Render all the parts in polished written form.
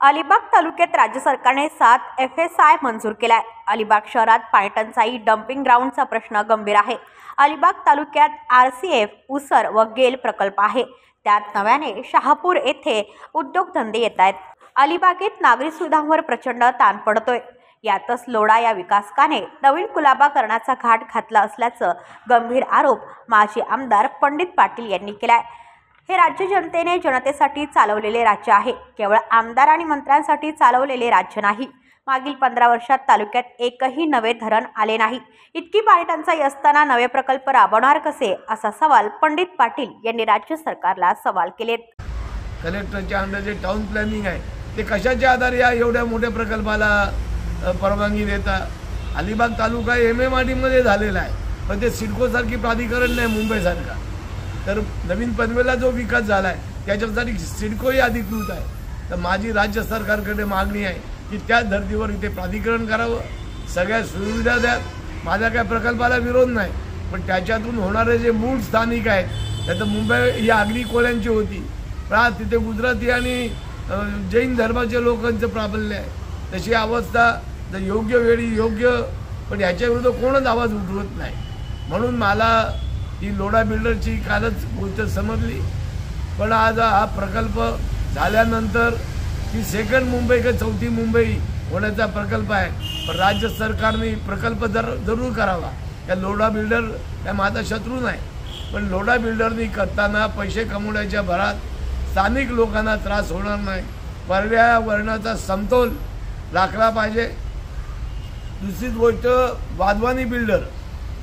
अलिबाग तालुक्यात राज्य सरकारने 7 FSI मंजूर केलाय। अलिबाग शहरात पाणी टंचाई डंपिंग ग्राउंडचा प्रश्न गंभीर आहे। अलिबाग तालुक्यात RCF, उसर व गेल प्रकल्प आहे। त्यात नव्याने शहापूर येथे उद्योगधंदे येत आहेत। अलिबागेत नागरी सुविधांवर प्रचंड ताण पडतोय। यातच लोढा या विकासकाने नवीन कुलाबा करण्याचा घाट घातला असल्याचं गंभीर आरोप माजी आमदार पंडित पाटील यांनी केलाय। हे राज्य जनतेने जनतेसाठी चालवलेले राज्य आहे, केवळ आमदार आणि मंत्र्यांसाठी चालवलेले राज्य नाही। मागील 15 वर्षात तालुक्यात एकही नवे धरण आले नाही। इतकी पाणी टंचाई असताना नवे प्रकल्प राबवणार कसे, असा सवाल पंडित पाटील यांनी राज्य सरकारला सवाल केलेत। कलेक्टरच्या अंडर जे टाउन प्लॅनिंग आहे ते कशाच्या आधारे या एवढ्या मोठ्या प्रकल्पाला परवानगी देता? अलिबाग तालुका MMRD मध्ये झालेला आहे, पण ते सिडको सारखी प्राधिकरण नाही मुंबई सारखा। तर नवीन पनवेलला जो विकास झाला आहे त्याच्यासाठी सिडकोही अधिकृत आहे। तर माझी राज्य सरकारकडे मागणी आहे की त्या धर्तीवर इथे प्राधिकरण करावं, सगळ्या सुविधा द्या। माझ्या काय प्रकल्पाला विरोध नाही, पण त्याच्यातून होणारे जे मूळ स्थानिक आहेत, त्यात मुंबई ही आगरी कोल्यांची होती, पण तिथे गुजराती आणि जैन धर्माच्या लोकांचं प्राबल्य आहे। तशी अवस्था जर योग्य वेळी योग्य, पण याच्या विरुद्ध कोणच आवाज उठवत नाही। म्हणून मला ही लोढा बिल्डरची कालच गोष्ट समजली, पण आज हा प्रकल्प झाल्यानंतर ही सेकंड मुंबई का चौथी मुंबई होण्याचा प्रकल्प आहे। पण राज्य सरकारने प्रकल्प जरूर करावा। या लोढा बिल्डर या माझा शत्रू नाही, पण लोढा बिल्डरनी करताना पैसे कमवण्याच्या भरात स्थानिक लोकांना त्रास होणार नाही, पर्यावरणाचा समतोल राखला पाहिजे। दुसरी गोष्ट, वाधवानी बिल्डर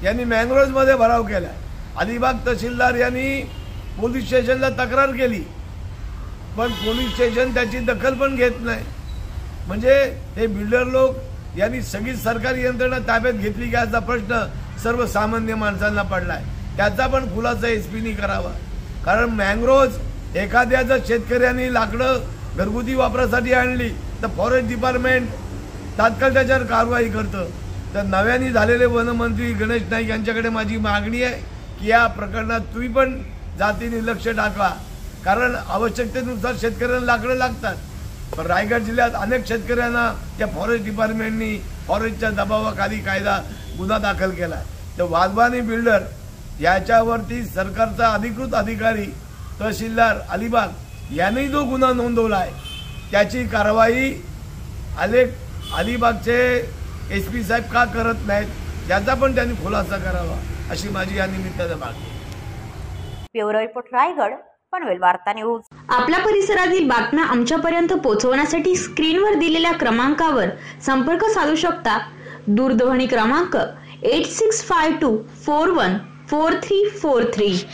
यांनी मँग्रोव्हमध्ये भराव केला। अलिबाग तहसीलदार यांनी पोलीस स्टेशनला तक्रार केली, पण पोलीस स्टेशन त्याची दखल पण घेत नाही। म्हणजे हे बिल्डर लोक यांनी सगळी सरकारी यंत्रणा ताब्यात घेतली की याचा प्रश्न सर्वसामान्य माणसांना पडलाय। त्याचा पण खुलासा SPनी करावा, कारण मँग्रोव्ह एखाद्या जर शेतकऱ्यांनी लाकडं घरगुती वापरासाठी आणली तर फॉरेस्ट डिपार्टमेंट तात्काळ त्याच्यावर कारवाई करतं। तर नव्याने झालेले वनमंत्री गणेश नाईक यांच्याकडे माझी मागणी आहे की या प्रकरणात तुम्ही पण जातीने लक्ष टाका, कारण आवश्यकतेनुसार शेतकऱ्यांना लाकडं लागतात। पण रायगड जिल्ह्यात अनेक शेतकऱ्यांना या फॉरेस्ट डिपार्टमेंटनी फॉरेस्टच्या दबावाखाली कायदा गुन्हा दाखल केला। तर वाधवानी बिल्डर याच्यावरती सरकारचा अधिकृत अधिकारी तहसीलदार अलिबाग यांनी जो गुन्हा नोंदवला आहे त्याची कारवाई अलिबागचे SP साहेब का करत नाहीत याचा पण त्यांनी खुलासा करावा, अशी माझी या निमित्ताने मागणी। ब्युरो रिपोर्ट, रायगड, पनवेल वार्ता न्यूज। आपल्या परिसरातील बातम्या आमच्यापर्यंत पोहोचवण्यासाठी स्क्रीनवर दिलेल्या क्रमांकावर संपर्क साधू शकता। दूरध्वनी क्रमांक 8652414343।